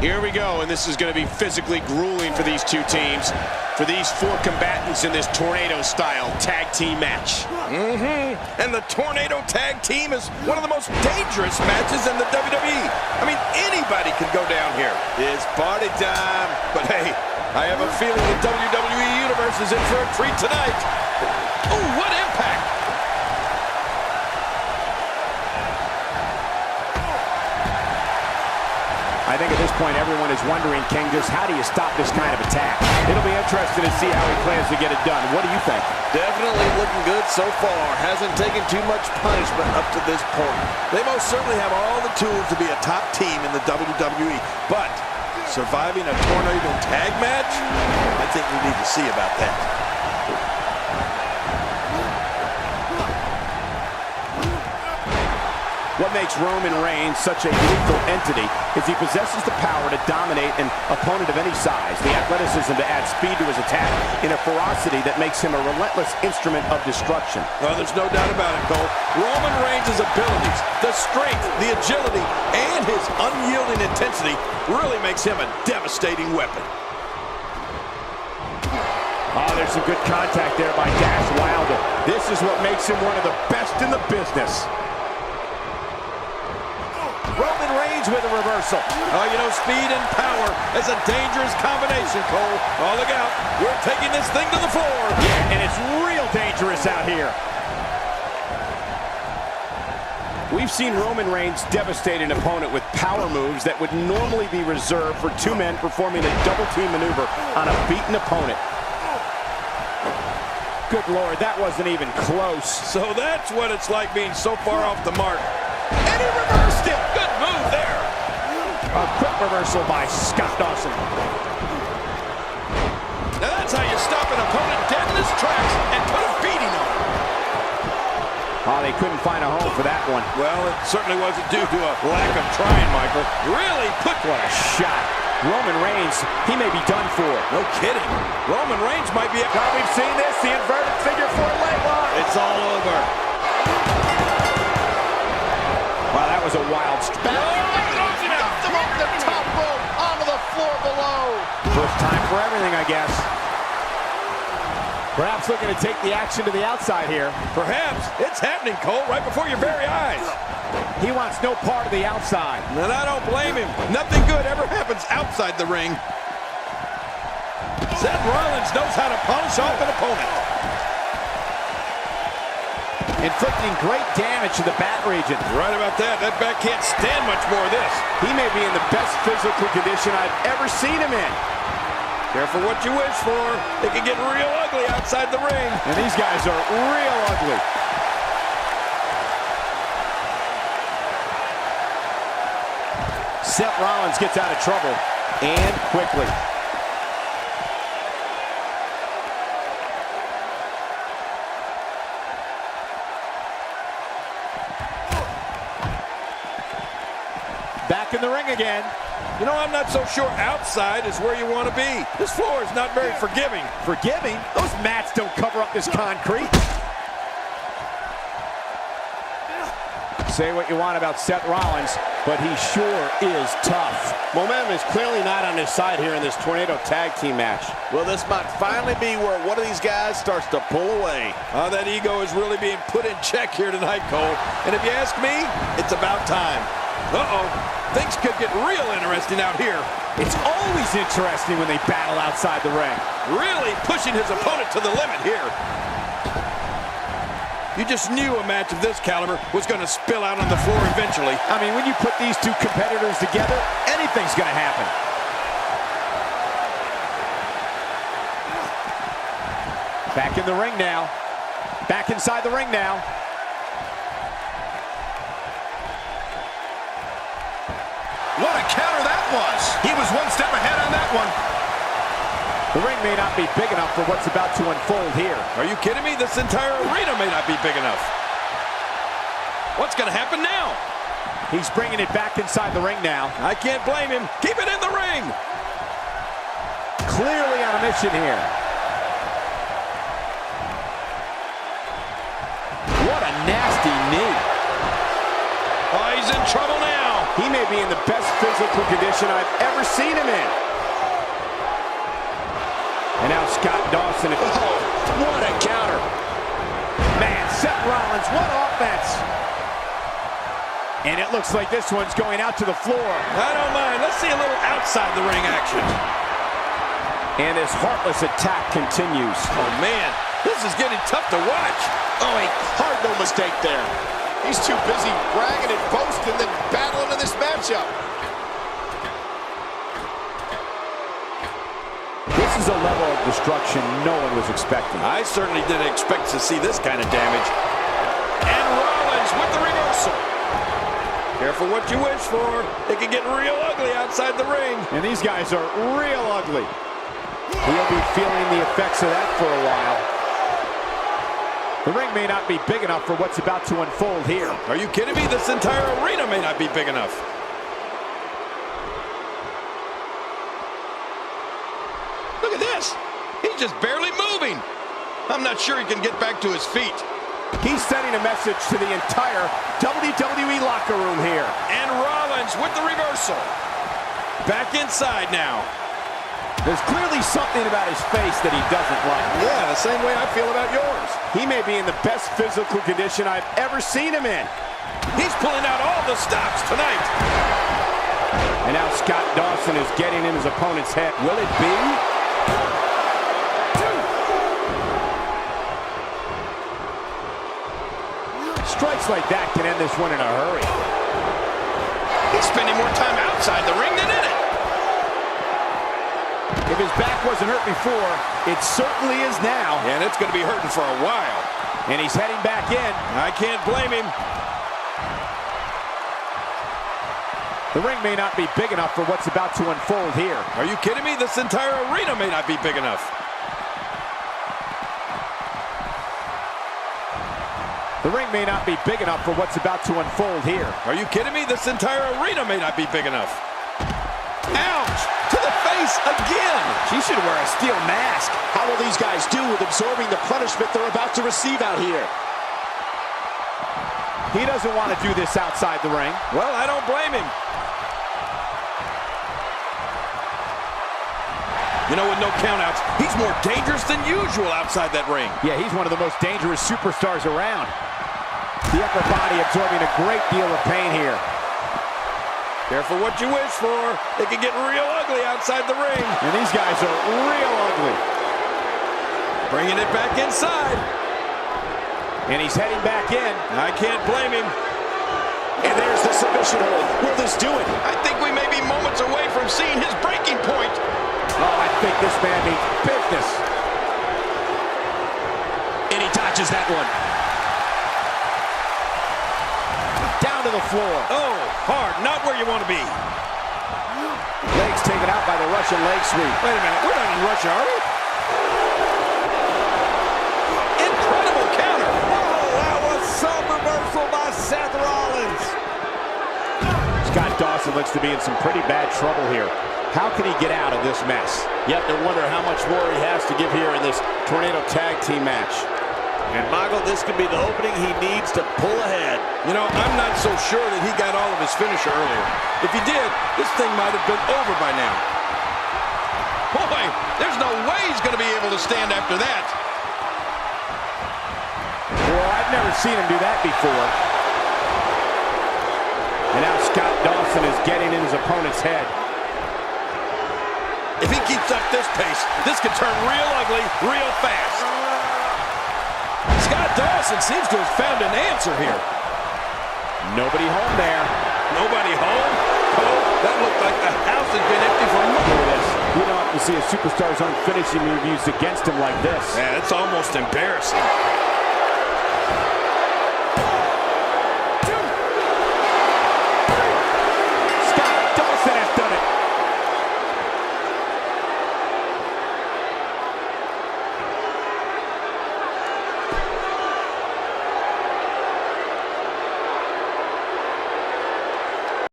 Here we go, and this is going to be physically grueling for these two teams, for these four combatants in this Tornado-style tag team match. And the Tornado tag team is one of the most dangerous matches in the WWE. I mean, anybody can go down here. It's party time. But hey, I have a feeling the WWE Universe is in for a treat tonight. Oh, what impact! I think at this point everyone is wondering, King, just how do you stop this kind of attack? It'll be interesting to see how he plans to get it done. What do you think? Definitely looking good so far. Hasn't taken too much punishment up to this point. They most certainly have all the tools to be a top team in the WWE. But surviving a Tornado tag match? I think we need to see about that. What makes Roman Reigns such a lethal entity is he possesses the power to dominate an opponent of any size, the athleticism to add speed to his attack, and a ferocity that makes him a relentless instrument of destruction. Well, there's no doubt about it, Cole. Roman Reigns' abilities, the strength, the agility, and his unyielding intensity really makes him a devastating weapon. Oh, there's some good contact there by Dash Wilder. This is what makes him one of the best in the business. Roman Reigns with a reversal. Oh, you know, speed and power is a dangerous combination, Cole. Oh, look out. We're taking this thing to the floor. Yeah, and it's real dangerous out here. We've seen Roman Reigns devastate an opponent with power moves that would normally be reserved for two men performing a double team maneuver on a beaten opponent. Good Lord, that wasn't even close. So that's what it's like being so far off the mark. And he reversed it. Good move there. A quick reversal by Scott Dawson. Now that's how you stop an opponent dead in his tracks and put a beating on him. Oh, they couldn't find a home for that one. Well, it certainly wasn't due to a lack of trying, Michael. Really put What a shot. Roman Reigns, he may be done for. No kidding. Roman Reigns might be... Now we've seen this, the inverted figure four leg lock. It's all over. Wow, that was a wild Dumped him off the top rope onto the floor below. First time for everything, I guess. Perhaps looking to take the action to the outside here. Perhaps. It's happening, Cole, right before your very eyes. He wants no part of the outside. And I don't blame him. Nothing good ever happens outside the ring. Seth Rollins knows how to polish off an opponent. Inflicting great damage to the back region. Right about that. That back can't stand much more of this. He may be in the best physical condition I've ever seen him in. Careful what you wish for. It can get real ugly outside the ring. And these guys are real ugly. Seth Rollins gets out of trouble, and quickly. Back in the ring again. You know, I'm not so sure outside is where you want to be. This floor is not very forgiving. Forgiving? Those mats don't cover up this concrete. Say what you want about Seth Rollins, but he sure is tough. Momentum is clearly not on his side here in this Tornado tag team match. Well, this might finally be where one of these guys starts to pull away. That ego is really being put in check here tonight, Cole. And if you ask me, it's about time. Things could get real interesting out here. It's always interesting when they battle outside the ring. Really pushing his opponent to the limit here. You just knew a match of this caliber was going to spill out on the floor eventually. I mean, when you put these two competitors together, anything's going to happen. Back in the ring now. Back inside the ring now. What a counter that was. He was one step ahead on that one. The ring may not be big enough for what's about to unfold here. Are you kidding me? This entire arena may not be big enough. What's going to happen now? He's bringing it back inside the ring now. I can't blame him. Keep it in the ring. Clearly on a mission here. What a nasty knee. Oh, he's in trouble now. He may be in the best physical condition I've ever seen him in. And now Scott Dawson. Oh, what a counter. Man, Seth Rollins, what offense. And it looks like this one's going out to the floor. I don't mind. Let's see a little outside the ring action. And his heartless attack continues. Oh, man. This is getting tough to watch. Oh, a cardinal mistake there. He's too busy bragging and boasting than battling in this matchup. This is a level of destruction no one was expecting. I certainly didn't expect to see this kind of damage. And Rollins with the reversal. Careful what you wish for. It can get real ugly outside the ring. And these guys are real ugly. He'll be feeling the effects of that for a while. The ring may not be big enough for what's about to unfold here. Are you kidding me? This entire arena may not be big enough. Look at this. He's just barely moving. I'm not sure he can get back to his feet. He's sending a message to the entire WWE locker room here. And Rollins with the reversal. Back inside now. There's clearly something about his face that he doesn't like. Yeah, the same way I feel about yours. He may be in the best physical condition I've ever seen him in. He's pulling out all the stops tonight. And now Scott Dawson is getting in his opponent's head. Will it be? Strikes like that can end this one in a hurry. He's spending more time outside the ring than in it. If his back wasn't hurt before, it certainly is now. And it's going to be hurting for a while. And he's heading back in. I can't blame him. The ring may not be big enough for what's about to unfold here. Are you kidding me? This entire arena may not be big enough. The ring may not be big enough for what's about to unfold here. Are you kidding me? This entire arena may not be big enough. Ouch! To the face again! She should wear a steel mask. How will these guys do with absorbing the punishment they're about to receive out here? He doesn't want to do this outside the ring. Well, I don't blame him. You know, with no countouts, he's more dangerous than usual outside that ring. Yeah, he's one of the most dangerous superstars around. The upper body absorbing a great deal of pain here. Careful what you wish for. It can get real ugly outside the ring. And these guys are real ugly. Bringing it back inside. And he's heading back in. I can't blame him. And there's the submission hold. Will this do it? I think we may be moments away from seeing his breaking point. Oh, I think this man means business. And he dodges that one. Down to the floor. Oh, hard. Not where you want to be. Legs taken out by the Russian leg sweep. Wait a minute. We're not in Russia, are we? Incredible counter. Oh, that was some reversal by Seth Rollins. Scott Dawson looks to be in some pretty bad trouble here. How can he get out of this mess? You have to wonder how much more he has to give here in this Tornado Tag Team match. And Michael, this could be the opening he needs to pull ahead. You know, I'm not so sure that he got all of his finisher earlier. If he did, this thing might have been over by now. Boy, there's no way he's going to be able to stand after that. Well, I've never seen him do that before. And now Scott Dawson is getting in his opponent's head. If he keeps up this pace, this could turn real ugly real fast. Scott Dawson seems to have found an answer here. Nobody home there. Nobody home? Cole, that looked like the house has been empty for months. Look at this. We don't have to see a superstar's own finishing moves used against him like this. Man, it's almost embarrassing.